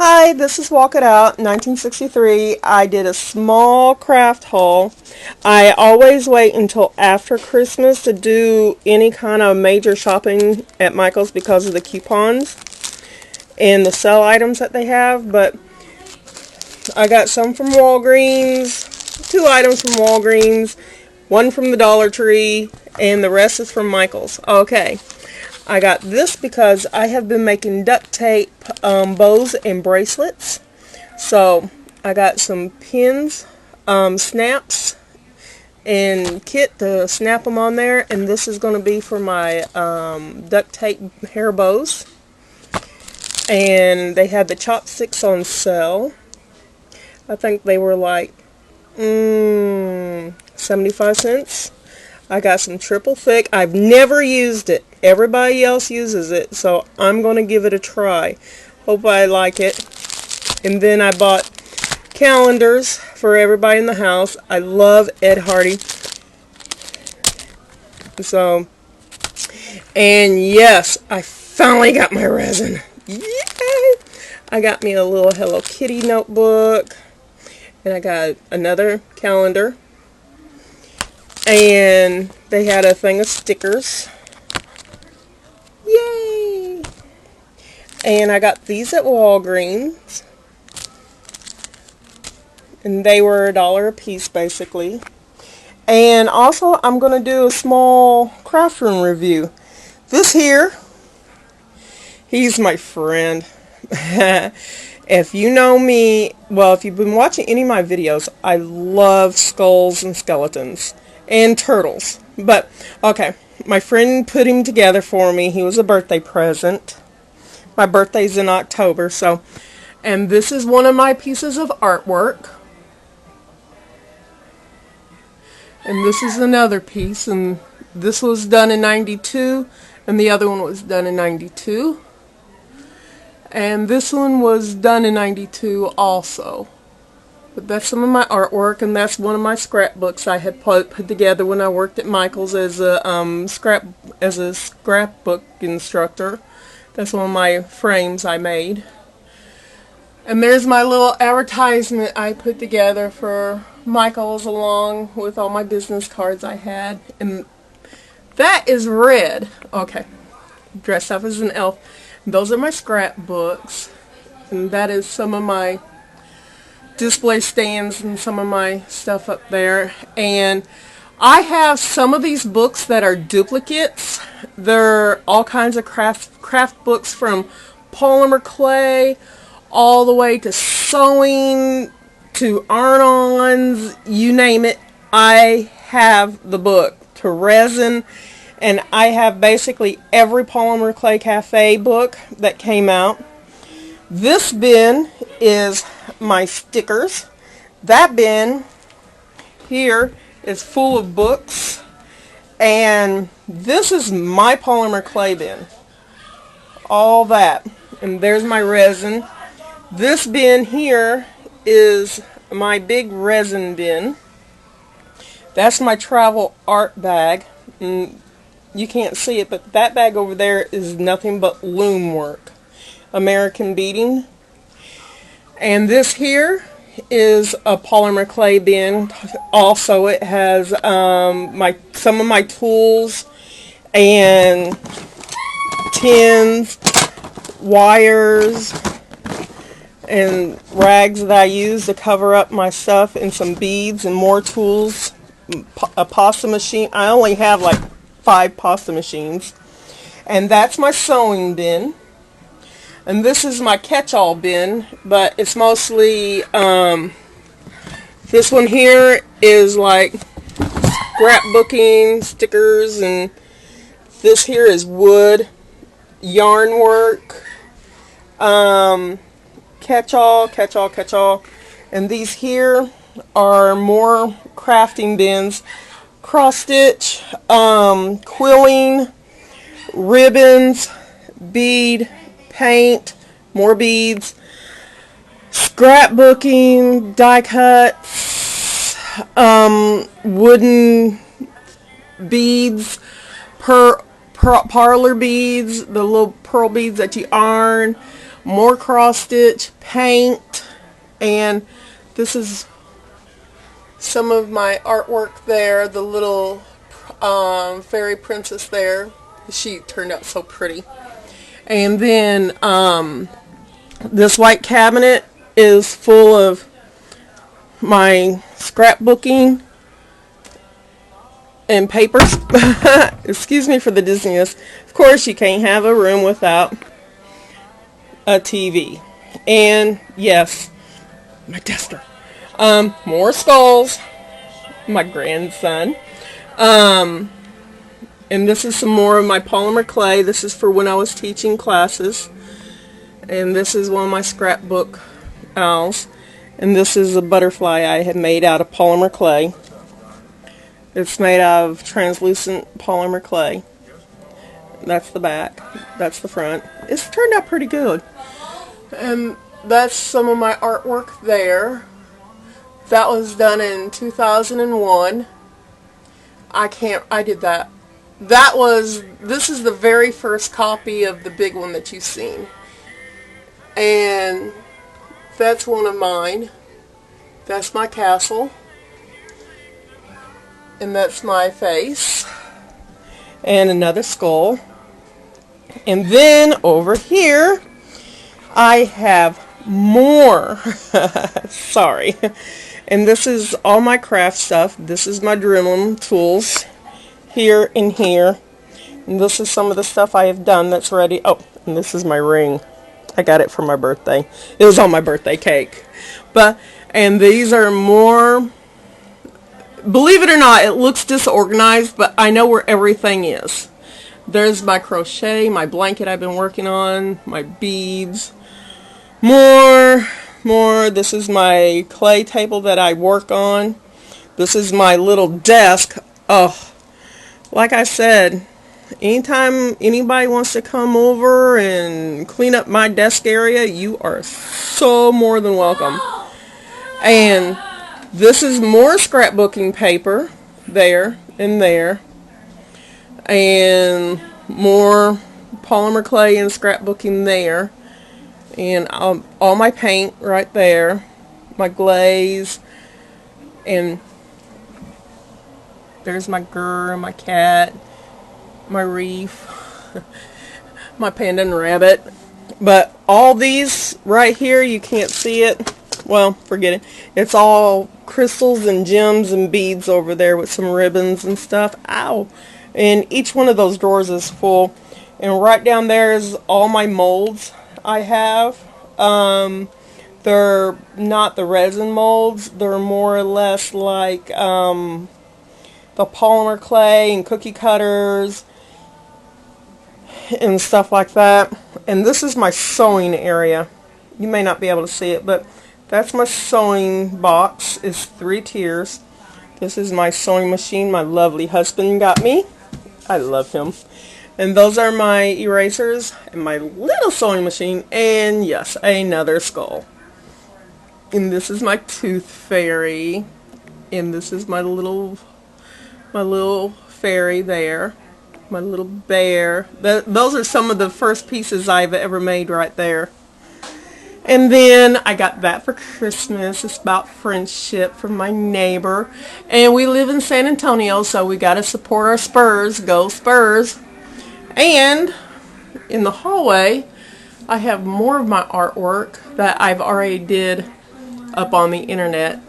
Hi, this is Walk It Out 1963. I did a small craft haul. I always wait until after Christmas to do any kind of major shopping at Michael's because of the coupons and the sale items that they have, but I got some from Walgreens, 2 items from Walgreens, 1 from the Dollar Tree, and the rest is from Michael's. Okay. I got this because I have been making duct tape bows and bracelets. So I got some pins, snaps, and kit to snap them on there. And this is going to be for my duct tape hair bows. And they had the chopsticks on sale. I think they were like 75 cents. I got some triple thick. I've never used it. Everybody else uses it, so I'm going to give it a try. Hope I like it. And then I bought calendars for everybody in the house. I love Ed Hardy. So, and yes, I finally got my resin. Yay! I got me a little Hello Kitty notebook. And I got another calendar. And they had a thing of stickers. Yay! And I got these at Walgreens. And they were $1 a piece, basically. And also, I'm going to do a small craft room review. This here, he's my friend. If you know me, well, if you've been watching any of my videos, I love skulls and skeletons. And turtles. But, okay, my friend put him together for me. He was a birthday present. My birthday's in October, so. And this is one of my pieces of artwork. And this is another piece. And this was done in 92. And the other one was done in 92. And this one was done in 92 also. But that's some of my artwork, and that's one of my scrapbooks I had put together when I worked at Michael's as a scrapbook instructor. That's one of my frames I made. And there's my little advertisement I put together for Michael's along with all my business cards I had. And that is red. Okay. Dressed up as an elf. Those are my scrapbooks. And that is some of my display stands and some of my stuff up there. And I have some of these books that are duplicates. They're all kinds of craft books, from polymer clay all the way to sewing to iron-ons, you name it. I have the book, to resin, and I have basically every Polymer Clay Cafe book that came out. This bin is my stickers. That bin here is full of books. And this is my polymer clay bin. All that. And there's my resin. This bin here is my big resin bin. That's my travel art bag. And you can't see it, but that bag over there is nothing but loom work. American beading. And this here is a polymer clay bin. Also, it has some of my tools and tins, wires, and rags that I use to cover up my stuff, and some beads and more tools. A pasta machine. I only have like 5 pasta machines. And that's my sewing bin. And this is my catch-all bin, but it's mostly, this one here is like scrapbooking, stickers, and this here is wood, yarn work, catch-all, and these here are more crafting bins, cross-stitch, quilling, ribbons, bead, paint, more beads, scrapbooking, die cuts, wooden beads, parlor beads, the little pearl beads that you iron, more cross stitch, paint, and this is some of my artwork there. The little fairy princess there. She turned out so pretty. And then this white cabinet is full of my scrapbooking and papers. Excuse me for the dizziness. Of course, you can't have a room without a TV. And yes, my duster. More skulls. My grandson. And this is some more of my polymer clay. This is for when I was teaching classes. And this is one of my scrapbook owls. And this is a butterfly I had made out of polymer clay. It's made out of translucent polymer clay. That's the back. That's the front. It's turned out pretty good. And that's some of my artwork there. That was done in 2001. I did that. This is the very first copy of the big one that you've seen. And that's one of mine. That's my castle. And that's my face. And another skull. And then over here, I have more. Sorry. And this is all my craft stuff. This is my Dremel tools. Here and here. And this is some of the stuff I have done that's ready. Oh, and this is my ring. I got it for my birthday. It was on my birthday cake. And these are more, believe it or not, it looks disorganized, but I know where everything is. There's my crochet, my blanket I've been working on, my beads, more. This is my clay table that I work on. This is my little desk. Oh, like I said, anytime anybody wants to come over and clean up my desk area, you are so more than welcome. And this is more scrapbooking paper there and there. And more polymer clay and scrapbooking there. And all my paint right there. My glaze. And there's my grr, my cat, my reef, my panda and rabbit. But all these right here, you can't see it. Well, forget it. It's all crystals and gems and beads over there with some ribbons and stuff. Ow! And each one of those drawers is full. And right down there is all my molds I have. They're not the resin molds. They're more or less like the polymer clay and cookie cutters and stuff like that. And this is my sewing area. You may not be able to see it, but that's my sewing box. It's 3 tiers. This is my sewing machine my lovely husband got me. I love him. And those are my erasers and my little sewing machine. And yes, another skull. And this is my tooth fairy. And this is my little fairy there. My little bear. Those are some of the first pieces I've ever made right there. And then I got that for Christmas. It's about friendship from my neighbor. And we live in San Antonio, so we got to support our Spurs. Go Spurs. And in the hallway, I have more of my artwork that I've already did up on the internet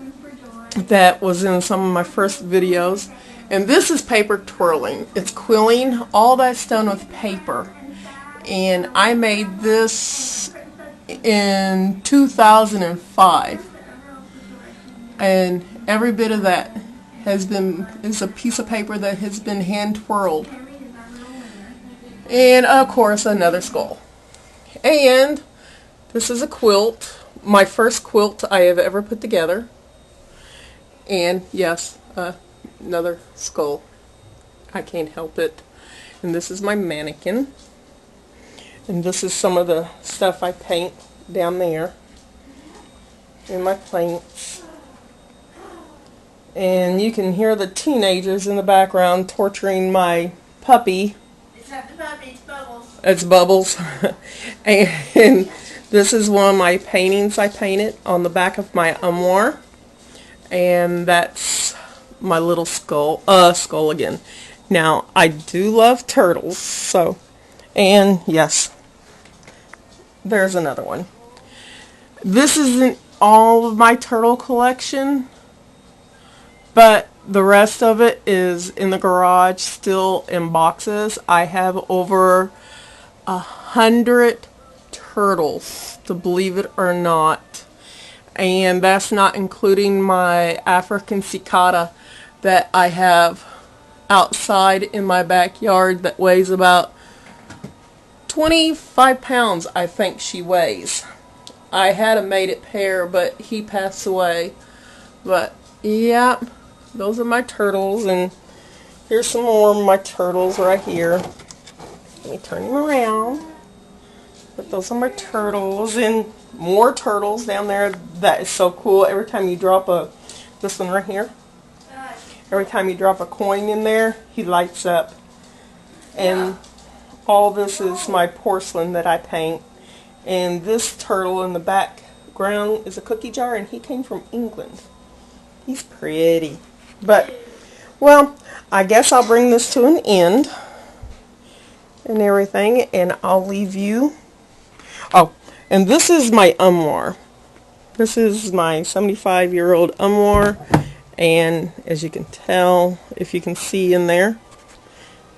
that was in some of my first videos. And this is paper twirling. It's quilling. All that's done with paper. And I made this in 2005. And every bit of that is a piece of paper that has been hand twirled. And of course another skull. And this is a quilt. My first quilt I have ever put together. And yes, another skull. I can't help it. And this is my mannequin. And this is some of the stuff I paint down there. And my paints. And you can hear the teenagers in the background torturing my puppy. It's not the puppy, it's Bubbles. It's Bubbles. And This is one of my paintings I painted on the back of my armoire. And that's my little skull again. Now, I do love turtles, so, and yes, there's another one. This isn't all of my turtle collection, but the rest of it is in the garage, still in boxes. I have over 100 turtles, to believe it or not. And that's not including my African cicada that I have outside in my backyard that weighs about 25 pounds, I think she weighs. I had a mated pair, but he passed away. But, yeah, those are my turtles, and here's some more of my turtles right here. Let me turn them around. But those are my turtles, and more turtles down there. That is so cool. Every time you drop this one right here, every time you drop a coin in there, he lights up. And all this is my porcelain that I paint. And this turtle in the background is a cookie jar, and he came from England. He's pretty. But, well, I guess I'll bring this to an end and everything, and I'll leave you. Oh, and this is my armoire. This is my 75-year-old armoire, and as you can tell, if you can see in there,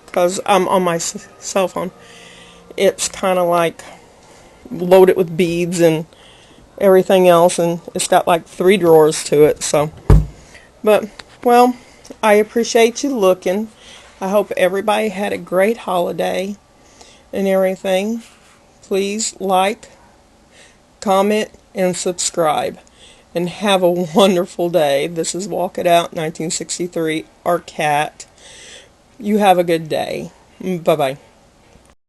because I'm on my cell phone, it's kind of like loaded with beads and everything else, and it's got like 3 drawers to it. So, but, well, I appreciate you looking. I hope everybody had a great holiday and everything. Please like, comment, and subscribe. And have a wonderful day. This is Walk It Out 1963, our cat. You have a good day. Bye-bye.